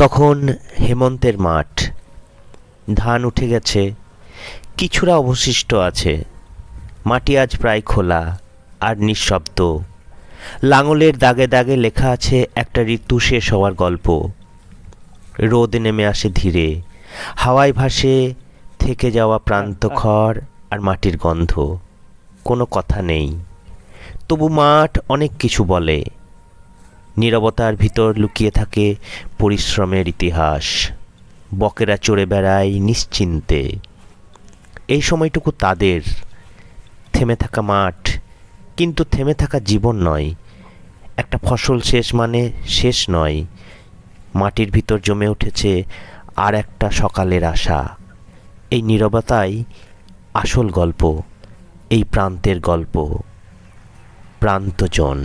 তখন হেমন্তের মাঠ, ধান উঠে গেছে, কিছুটা অবশিষ্ট আছে। মাটি আজ প্রায় খোলা আর নিঃশব্দ। লাঙলের দাগে দাগে লেখা আছে একটা ঋতু শেষ হওয়ার গল্প। রোদ নেমে আসে ধীরে, হাওয়ায় ভাসে থেকে যাওয়া প্রান্ত খড় আর মাটির গন্ধ। কোনো কথা নেই, তবু মাঠ অনেক কিছু বলে। নীরবতার ভিতর লুকিয়ে থাকে পরিশ্রমের ইতিহাস। বকেরা চড়ে বেড়ায় নিশ্চিন্তে। এই সময়টুকু তাদের। থেমে থাকা মাঠ, কিন্তু থেমে থাকা জীবন নয়। একটা ফসল শেষ মানে শেষ নয়। মাটির ভিতর জমে উঠেছে আর একটা সকালের আশা। এই নীরবতাই আসল গল্প, এই প্রান্তের গল্প। প্রান্তজন।